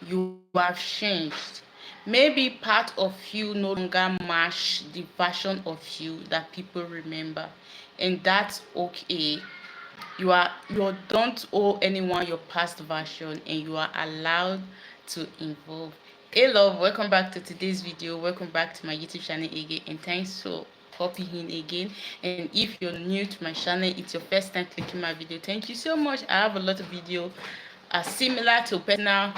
you have changed. Maybe part of you no longer match the version of you that people remember, and that's okay. You don't owe anyone your past version, and you are allowed to evolve. Hey love, welcome back to today's video. Welcome back to my YouTube channel again, and thanks for popping in again. And if you're new to my channel, it's your first time clicking my video, thank you so much. I have a lot of video similar to personal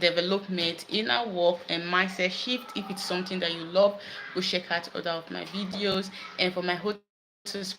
development, inner work, and mindset shift. If it's something that you love, go check out other of my videos. And for my whole subscribers,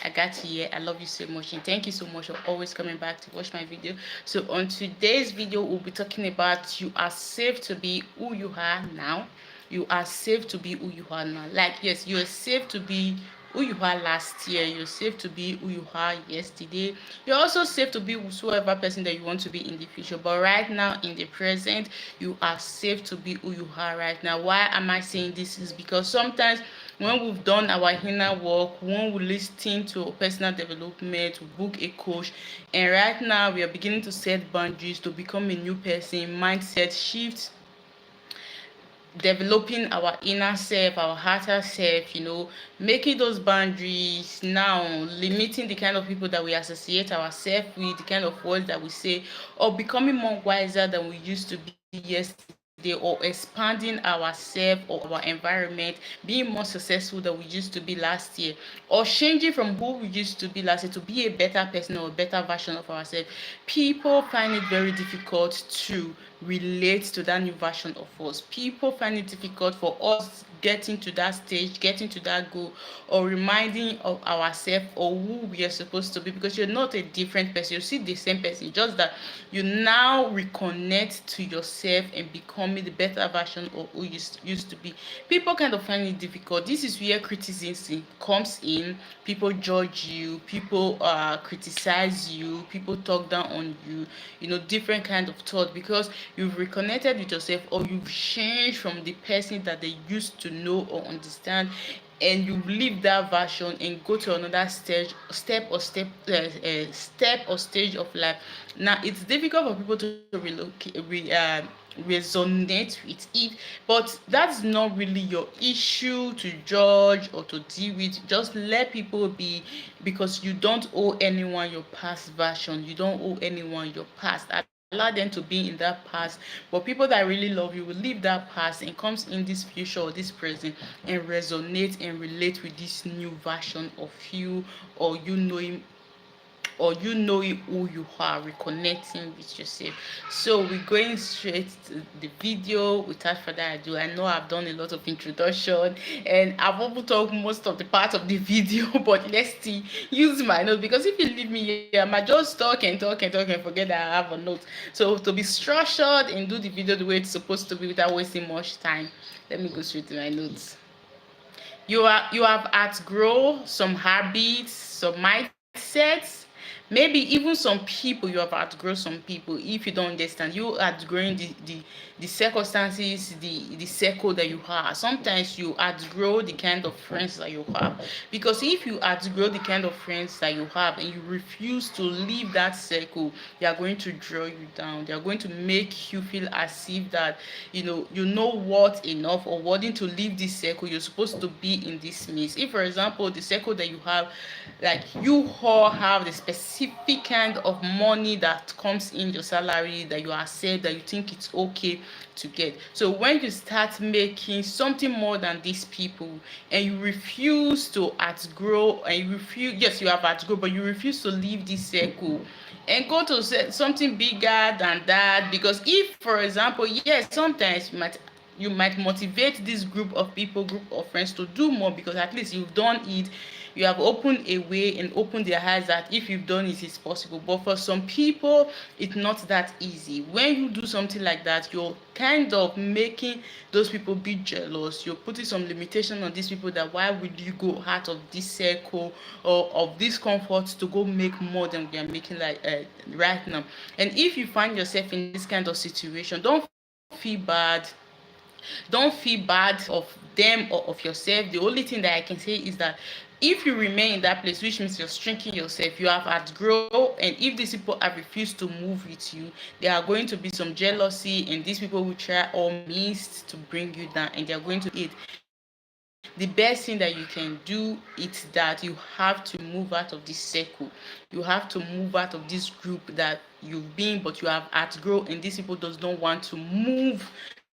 I got you here. I love you so much, and thank you so much for always coming back to watch my video. So on today's video, we'll be talking about you are safe to be who you are now. You are safe to be who you are now. Like, yes, you are safe to be who you are last year. You're safe to be who you are yesterday. You're also safe to be whoever person that you want to be in the future. But right now, in the present, you are safe to be who you are right now. Why am I saying this? Is because sometimes when we've done our inner work, when we listen to personal development, book a coach, and right now we are beginning to set boundaries to become a new person, mindset shifts, developing our inner self, our outer self, making those boundaries now, limiting the kind of people that we associate ourselves with, the kind of words that we say, or becoming more wiser than we used to be yesterday, or expanding ourselves or our environment, being more successful than we used to be last year, or changing from who we used to be last year to be a better person or a better version of ourselves. People find it very difficult to relate to that new version of us. People find it difficult for us getting to that stage, getting to that goal, or reminding of ourselves or who we are supposed to be, because you're not a different person. You see the same person, just that you now reconnect to yourself and becoming the better version of who you used to be. People kind of find it difficult. This is where criticism comes in. People judge you, people criticize you, people talk down on you, different kind of thought, because you've reconnected with yourself, or you've changed from the person that they used to know or understand, and you leave that version and go to another step or stage of life. Now it's difficult for people to resonate with it, but that's not really your issue to judge or to deal with. Just let people be, because you don't owe anyone your past version. You don't owe anyone your past. Allow them to be in that past, but people that really love you will leave that past and comes in this future or this present and resonate and relate with this new version of you, or who you are, reconnecting with yourself. So we're going straight to the video without further ado. I know I've done a lot of introduction and I've also talked most of the part of the video, but let's see, use my notes, because if you leave me here, I might just talk and forget that I have a note. So to be structured and do the video the way it's supposed to be without wasting much time, let me go straight to my notes. You have outgrown some habits, some mindsets, maybe even some people. You have outgrown some people. If you don't understand, you outgrowing the circumstances, the circle that you have. Sometimes you outgrow the kind of friends that you have, because if you outgrow the kind of friends that you have and you refuse to leave that circle, they are going to draw you down. They are going to make you feel as if that you know what enough, or wanting to leave this circle. You're supposed to be in this maze. If for example the circle that you have, like, you all have the specific kind of money that comes in your salary, that you accept, that you think it's okay to get. So when you start making something more than these people, and you refuse to outgrow, and you refuse, yes, you have outgrown, but you refuse to leave this circle and go to something bigger than that. Because if for example, yes, sometimes you might motivate this group of people, group of friends, to do more, because at least you've done it. You have opened a way and opened their eyes that if you've done it, it's possible. But for some people, it's not that easy. When you do something like that, you're kind of making those people be jealous. You're putting some limitation on these people, that why would you go out of this circle or of this comfort to go make more than we are making, like right now. And if you find yourself in this kind of situation, don't feel bad of them or of yourself. The only thing that I can say is that If you remain in that place, which means you're shrinking yourself, you have outgrown, and if these people have refused to move with you, there are going to be some jealousy, and these people will try all means to bring you down, and they are going to eat. The best thing that you can do is that you have to move out of this circle. You have to move out of this group that you've been, but you have outgrown, and these people does not want to move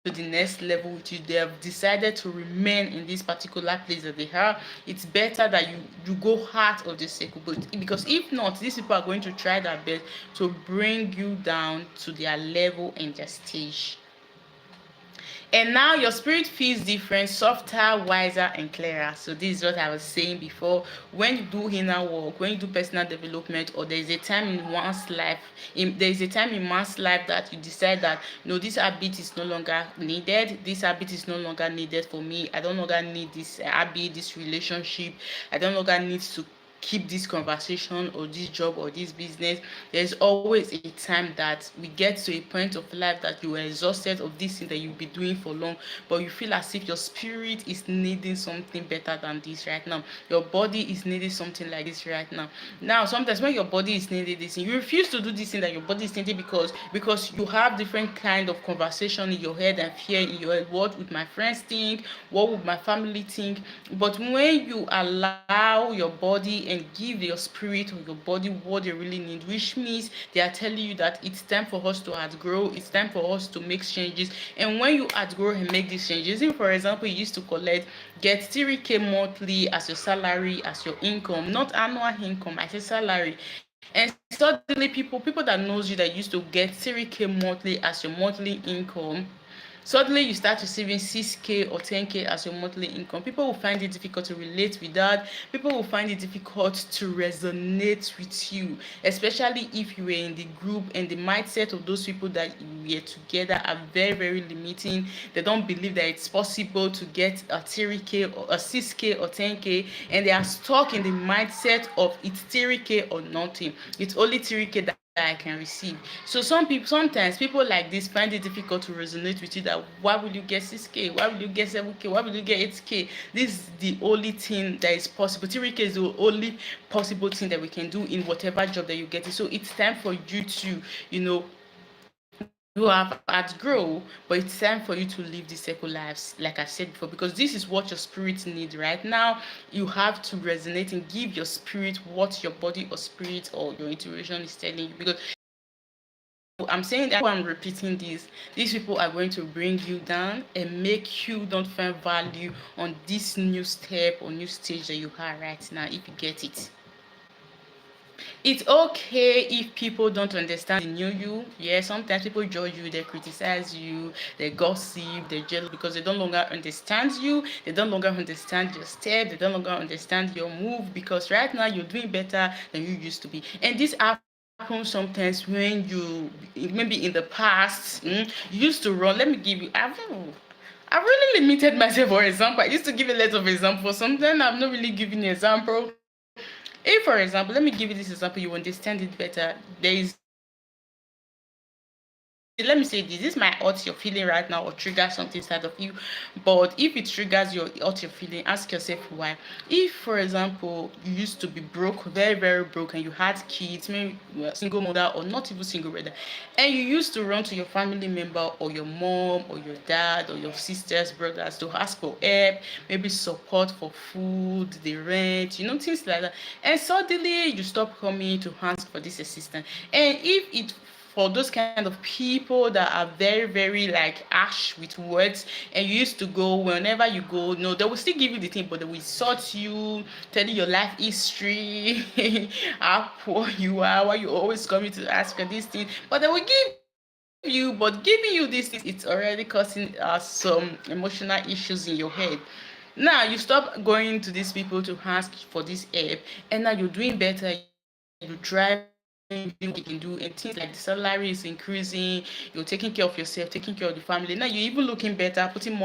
to the next level with you. They have decided to remain in this particular place that they are. It's better that you go out of the circle, but because if not, these people are going to try their best to bring you down to their level and their stage. And now your spirit feels different, softer, wiser, and clearer. So this is what I was saying before. When you do inner work, when you do personal development, or there is a time in one's life, there is a time in one's life that you decide that no, this habit is no longer needed. This habit is no longer needed for me. I don't longer need this habit, this relationship. I don't longer need to keep this conversation or this job or this business. There's always a time that we get to a point of life that you are exhausted of this thing that you've been doing for long, but you feel as if your spirit is needing something better than this right now. Your body is needing something like this right now. Now sometimes when your body is needing this thing, you refuse to do this thing that your body is needing because you have different kind of conversation in your head and fear in your head. What would my friends think? What would my family think? But when you allow your body and give your spirit or your body what they really need, which means they are telling you that it's time for us to outgrow, it's time for us to make changes. And when you outgrow and make these changes, if for example you used to get 3k monthly as your salary, as your income, not annual income, I say salary, and suddenly people that knows you that used to get 3k monthly as your monthly income, suddenly you start receiving 6k or 10k as your monthly income. People will find it difficult to relate with that. People will find it difficult to resonate with you, especially if you were in the group and the mindset of those people that you were together are very, very limiting. They don't believe that it's possible to get a 3k or a 6k or 10k, and they are stuck in the mindset of it's 3k or nothing. It's only 3k that I can receive. So sometimes people like this find it difficult to resonate with you, that why will you get 6k, why will you get 7k, why will you get 8k? This is the only thing that is possible. 3k is the only possible thing that we can do in whatever job that you get. So it's time for you to, you have outgrow, but it's time for you to live the circle lives, like I said before, because this is what your spirit needs right now. You have to resonate and give your spirit what your body or spirit or your intuition is telling you. Because I'm saying that I'm repeating this, these people are going to bring you down and make you don't find value on this new step or new stage that you are right now, if you get it. It's okay if people don't understand the new you. Yeah, sometimes people judge you, they criticize you, they gossip, they're jealous because they don't longer understand you, they don't longer understand your step, they don't longer understand your move, because right now you're doing better than you used to be. And this happens sometimes when you, maybe in the past, you used to run. Let me give you, I've really limited myself for example. I used to give a lot of examples. Sometimes I'm not really giving an example. If, for example, let me give you this example, you understand it better. Let me say this might hurt your feeling right now or trigger something inside of you, but if it triggers your hurt your feeling, ask yourself why. If for example you used to be broke, very, very broke, and you had kids, maybe you were a single mother or not even single mother, and you used to run to your family member or your mom or your dad or your sisters, brothers, to ask for help, maybe support for food, the rent, things like that, and suddenly you stop coming to ask for this assistance. And if it, for those kind of people that are very, very like harsh with words, and you used to go, whenever you go, no, they will still give you the thing, but they will insult you, tell you your life history, how poor you are, why you always coming to ask for this thing, but they will give you, but giving you these things, it's already causing some emotional issues in your head. Now you stop going to these people to ask for this help, and now you're doing better, you're driving, doing what you can do, and things like the salary is increasing, you're taking care of yourself, taking care of the family. Now you're even looking better, putting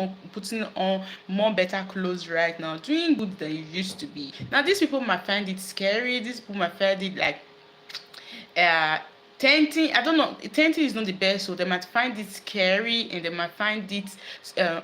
on more better clothes right now, doing good than you used to be. Now these people might find it scary, these people might find it like uh Tenting, I don't know, tenting is not the best, so they might find it scary and they might find it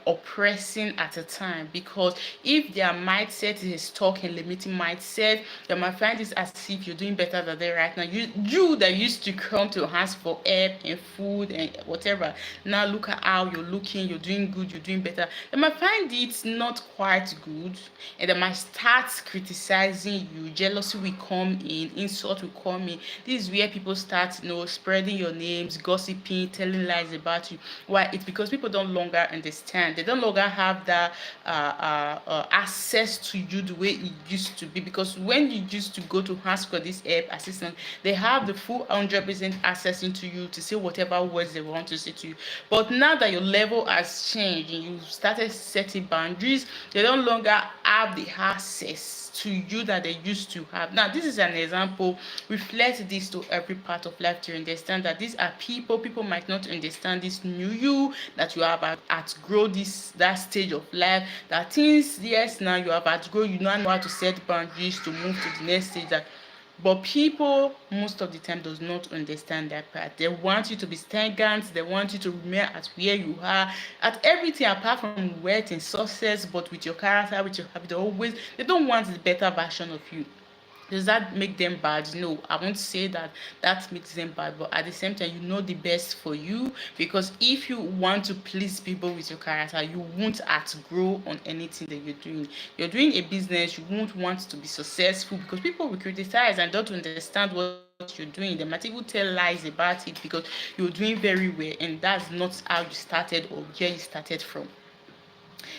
oppressing at a time, because if their mindset is stuck in limiting mindset, they might find it as if you're doing better than they right now. You that used to come to ask for help and food and whatever, now look at how you're looking, you're doing good, you're doing better. They might find it not quite good, and they might start criticizing you. Jealousy will come in, insult will come in. This is where people start, spreading your names, gossiping, telling lies about you. Why? It's because people don't longer understand. They don't longer have that access to you the way it used to be. Because when you used to go to ask for this help, assistance, they have the full 100% access into you to say whatever words they want to say to you. But now that your level has changed and you started setting boundaries, they don't longer have the access to you that they used to have. Now, this is an example. Reflect this to every part of life to understand that these are people might not understand this new you, that you have outgrown that stage of life, that things, yes, now you have outgrown, you now know how to set boundaries to move to the next stage. But people most of the time does not understand that part. They want you to be stagnant, they want you to remain at where you are, at everything apart from wealth and success, but with your character, with your habit, always they don't want the better version of you. Does that make them bad? No, I won't say that makes them bad, but at the same time, you know the best for you, because if you want to please people with your character, you won't outgrow on anything that you're doing. You're doing a business, you won't want to be successful because people will criticize and don't understand what you're doing. They might even tell lies about it because you're doing very well, and that's not how you started or where you started from.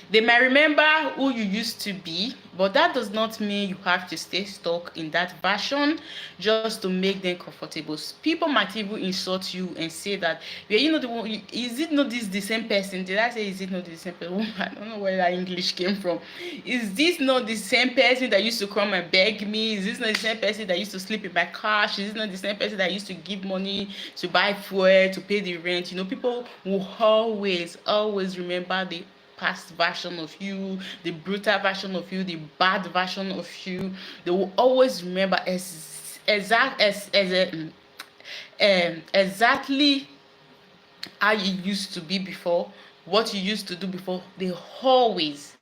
They might remember who you used to be, but that does not mean you have to stay stuck in that version just to make them comfortable. People might even insult you and say that, yeah, the one, is it not this the same person? Did I say is it not the same person? I don't know where that English came from. Is this not the same person that used to come and beg me? Is this not the same person that used to sleep in my car? Is this not the same person that used to give money to buy fuel, to pay the rent? People will always remember the past version of you, the brutal version of you, the bad version of you. They will always remember exactly how you used to be before, what you used to do before. They always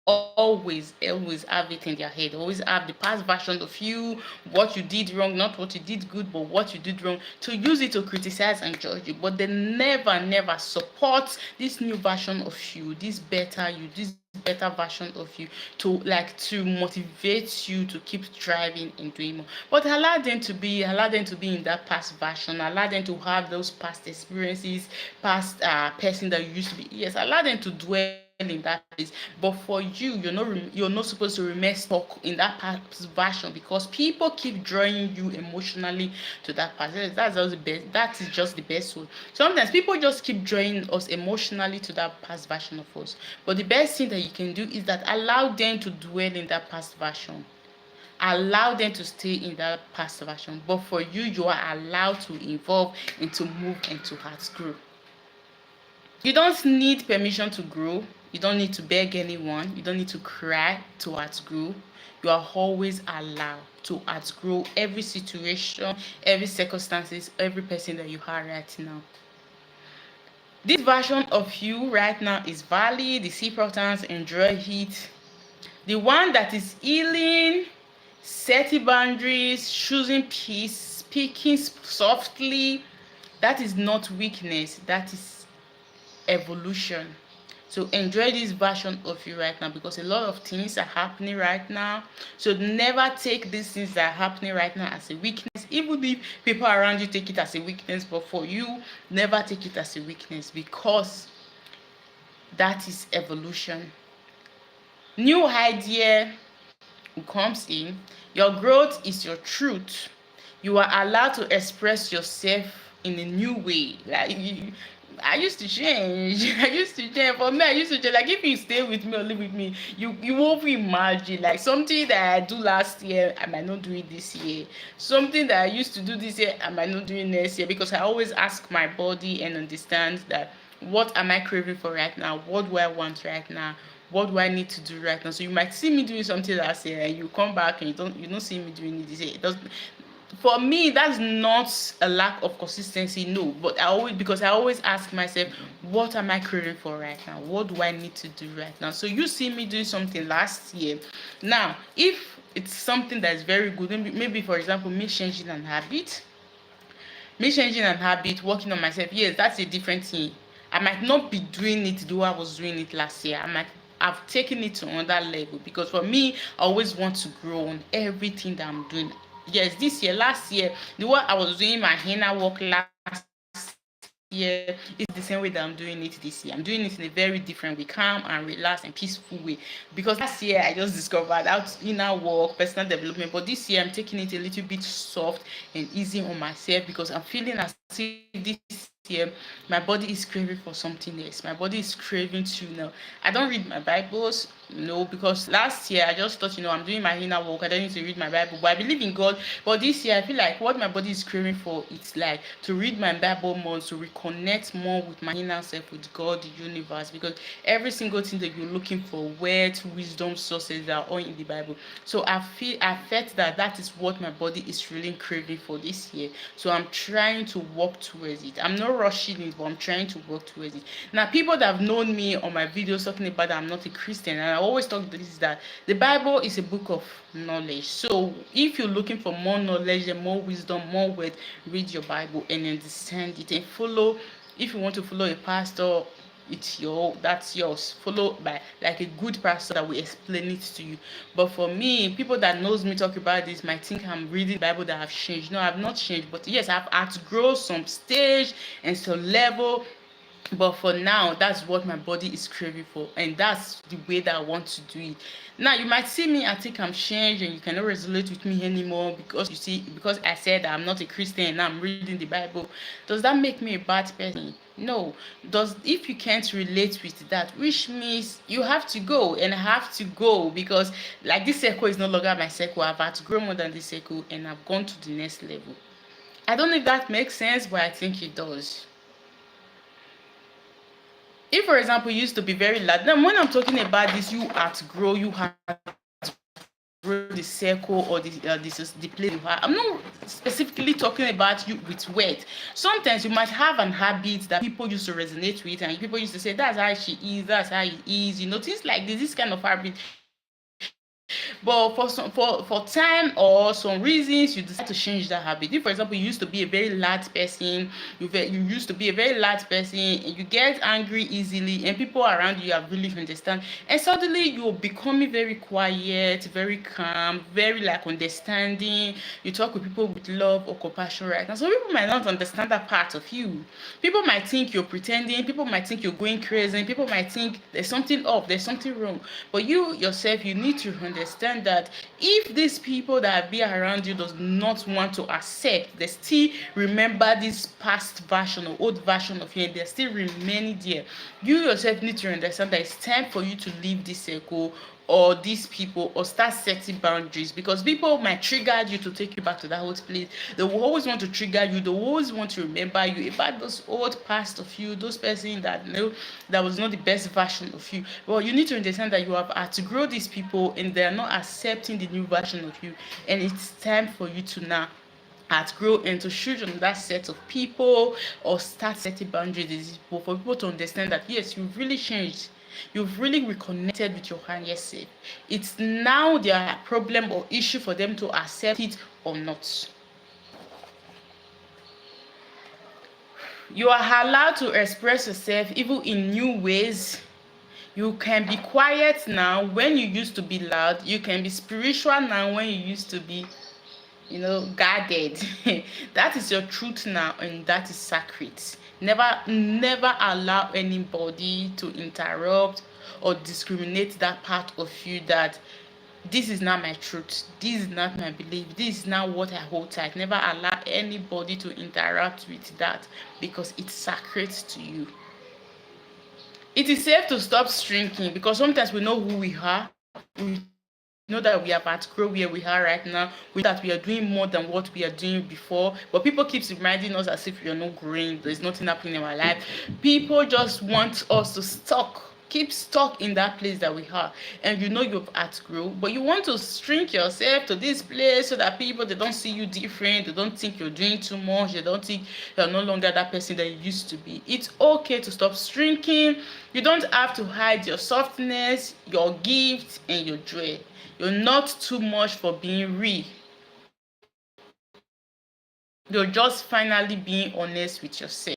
have it in their head. Always have the past version of you, what you did wrong, not what you did good, but what you did wrong, to use it to criticize and judge you. But they never support this new version of you, this better you, this better version of you, to motivate you to keep striving and doing more. But allow them to be in that past version. Allow them to have those past experiences, past person that you used to be. Yes, allow them to dwell in that place. But for you, you're not supposed to remain stuck in that past version, because people keep drawing you emotionally to that past. That's just the best. That is just the best way. Sometimes people just keep drawing us emotionally to that past version of us. But the best thing that you can do is that allow them to dwell in that past version. Allow them to stay in that past version. But for you, you are allowed to evolve and to move and to outgrow. You don't need permission to grow. You don't need to beg anyone. You don't need to cry to outgrow. You are always allowed to outgrow every situation, every circumstances, every person that you are right now. This version of you right now is valid. The importance, enjoy it. The one that is healing, setting boundaries, choosing peace, speaking softly, that is not weakness. That is evolution. So enjoy this version of you right now, because a lot of things are happening right now. So never take these things that are happening right now as a weakness. Even if people around you take it as a weakness, but for you, never take it as a weakness, because that is evolution. New idea comes in. Your growth is your truth. You are allowed to express yourself in a new way. I used to change. For me, I used to change. Like, if you stay with me or live with me, you won't imagine. Like, something that I do last year, I might not do it this year. Something that I used to do this year, I might not do it next year. Because I always ask my body and understand that, what am I craving for right now? What do I want right now? What do I need to do right now? So you might see me doing something last year, and you come back and you don't see me doing it this year. for me, that's not a lack of consistency, no. But I always ask myself, what am I craving for right now? What do I need to do right now? So you see me doing something last year. Now, if it's something that is very good, maybe for example, me changing an habit, working on myself, yes, that's a different thing. I might not be doing it the way I was doing it last year. I might have taken it to another level, because for me, I always want to grow on everything that I'm doing. Yes, this year, last year, the way I was doing my henna work last year is the same way that I'm doing it this year. I'm doing it in a very different way, calm and relaxed and peaceful way. Because last year I just discovered how to inner work, personal development, but this year I'm taking it a little bit soft and easy on myself, because I'm feeling as if this year my body is craving for something else. My body is craving to, I don't read my Bibles, because last year I just thought, I'm doing my inner work, I don't need to read my Bible, but I believe in God. But this year I feel like what my body is craving for, it's like to read my Bible more, to reconnect more with my inner self, with God, the universe, because every single thing that you're looking for, words, wisdom, sources, they are all in the Bible. So I felt that that is what my body is really craving for this year. So I'm trying to work towards it. I'm not rushing it, but I'm trying to work towards it. Now, people that have known me on my videos talking about that I'm not a Christian, and I always talk to this, that the Bible is a book of knowledge. So if you're looking for more knowledge and more wisdom, more word, read your Bible and understand it and follow. If you want to follow a pastor, that's yours. Follow by like a good pastor that will explain it to you. But for me, people that knows me talk about this might think I'm reading Bible that have changed. No, I've not changed, but yes, I've outgrown some stage and some level. But for now, that's what my body is craving for, and that's the way that I want to do it. Now, you might see me and think I'm changed and you cannot resonate with me anymore, because you see, because I said that I'm not a Christian and I'm reading the Bible. Does that make me a bad person? No. If you can't relate with that, which means you have to go, and I have to go, because like this circle is no longer my circle. I've had to grow more than this circle, and I've gone to the next level. I don't know if that makes sense, but I think it does. If, for example, you used to be very loud, then when I'm talking about this, you outgrow, you have the circle or this is the place you have. I'm not specifically talking about you with weight. Sometimes you might have an habit that people used to resonate with, and people used to say that's how she is, that's how he is, things like this kind of habit. But for time or some reasons, you decide to change that habit. If, for example, you used to be a very loud person, you used to be a very loud person, and you get angry easily, and people around you are really understand, and suddenly you're becoming very quiet, very calm, very like understanding. You talk with people with love or compassion right now. So people might not understand that part of you. People might think you're pretending. People might think you're going crazy. People might think there's something up, there's something wrong. But you yourself, you need to understand that if these people that be around you does not want to accept, they still remember this past version or old version of you, and they're still remaining there. You yourself need to understand that it's time for you to leave this circle or these people, or start setting boundaries, because people might trigger you to take you back to that old place. They will always want to trigger you. They will always want to remember you about those old past of you, those person that that was not the best version of you. Well, you need to understand that you have had to grow these people, and they are not accepting the new version of you, and it's time for you to now outgrow and to shoot on that set of people, or start setting boundaries with these people, for people to understand that yes, you've really changed. You've really reconnected with your higher self. It's now their problem or issue for them to accept it or not. You are allowed to express yourself even in new ways. You can be quiet now when you used to be loud. You can be spiritual now when you used to be guarded. That is your truth now, and that is sacred. Never allow anybody to interrupt or discriminate that part of you, that this is not my truth, this is not my belief, this is not what I hold tight. Never allow anybody to interrupt with that, because it's sacred to you. It is safe to stop shrinking, because sometimes we know who we are. We know that we have outgrown where we are right now. We know that we are doing more than what we are doing before, but people keep reminding us as if we are not growing, there's nothing happening in our life. People just want us to stuck keep stuck in that place that we are, and you know you've outgrown, but you want to shrink yourself to this place so that people, they don't see you different, they don't think you're doing too much, they don't think you're no longer that person that you used to be. It's okay to stop shrinking. You don't have to hide your softness, your gift, and your joy. You're not too much for being real. You're just finally being honest with yourself.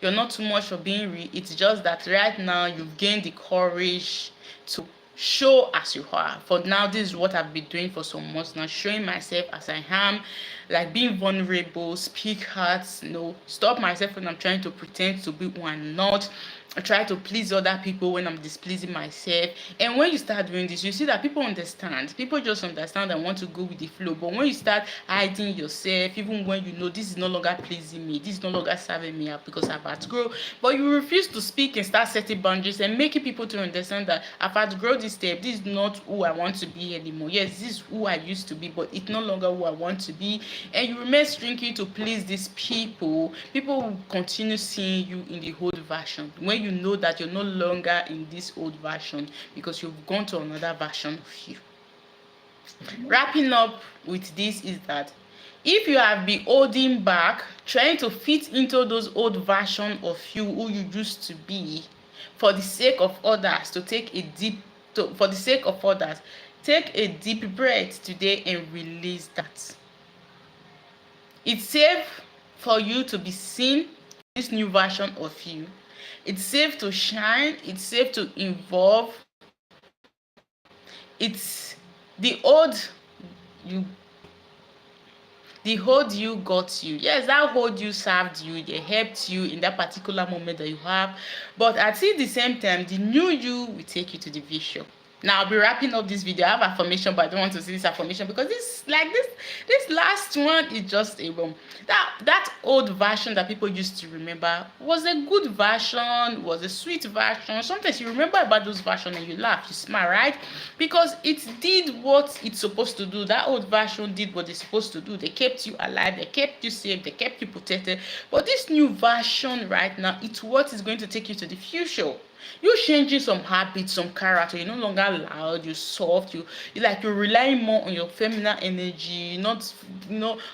You're not too much for being real. It's just that right now you've gained the courage to show as you are. For now, this is what I've been doing for some months now, showing myself as I am, like being vulnerable, speak hearts, stop myself when I'm trying to pretend to be who I'm not. I try to please other people when I'm displeasing myself. And when you start doing this, you see that people understand. People just understand and want to go with the flow. But when you start hiding yourself, even when you know this is no longer pleasing me, this is no longer serving me up because I've outgrown, but you refuse to speak and start setting boundaries and making people to understand that I've outgrown this step. This is not who I want to be anymore. Yes, this is who I used to be, but it's no longer who I want to be. And you remain shrinking to please these people. People will continue seeing you in the old version when you know that you're no longer in this old version because you've gone to another version of you. Wrapping up with this is that if you have been holding back, trying to fit into those old version of you who you used to be, for the sake of others, for the sake of others, take a deep breath today and release that. It's safe for you to be seen, this new version of you. It's safe to shine. It's safe to evolve. It's the old you. The old you got you. Yes, that old you served you. They helped you in that particular moment that you have. But at the same time, the new you will take you to the vision. Now I'll be wrapping up this video. I have affirmation, but I don't want to see this affirmation because this last one is just a that old version that people used to remember was a good version, was a sweet version. Sometimes you remember about those versions and you laugh, you smile, right? Because it did what it's supposed to do. That old version did what it's supposed to do. They kept you alive, they kept you safe, they kept you protected. But this new version right now, it's what is going to take you to the future. You're changing some habits, some character. You're no longer loud, you're soft, you're relying more on your feminine energy, not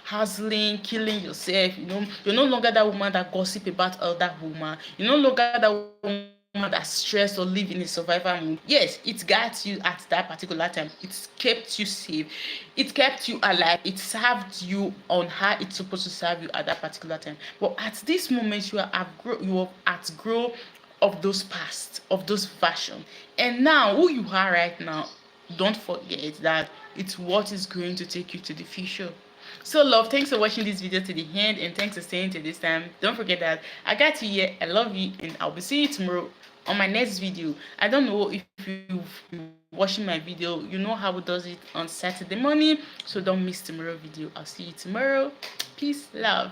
hustling, killing yourself. You're no longer that woman that gossip about other woman. You're no longer that woman that stressed or live in a survival mood. Yes, it got you at that particular time. It kept you safe. It kept you alive. It served you on how it's supposed to serve you at that particular time. But at this moment, you have outgrown of those past, of those fashion. And now, who you are right now, don't forget that it's what is going to take you to the future. So love, thanks for watching this video to the end, and thanks for staying to this time. Don't forget that I got you here. I love you, and I'll be seeing you tomorrow on my next video. I don't know if you've been watching my video, you know how it does it on Saturday morning, so don't miss tomorrow's video. I'll see you tomorrow. Peace, love.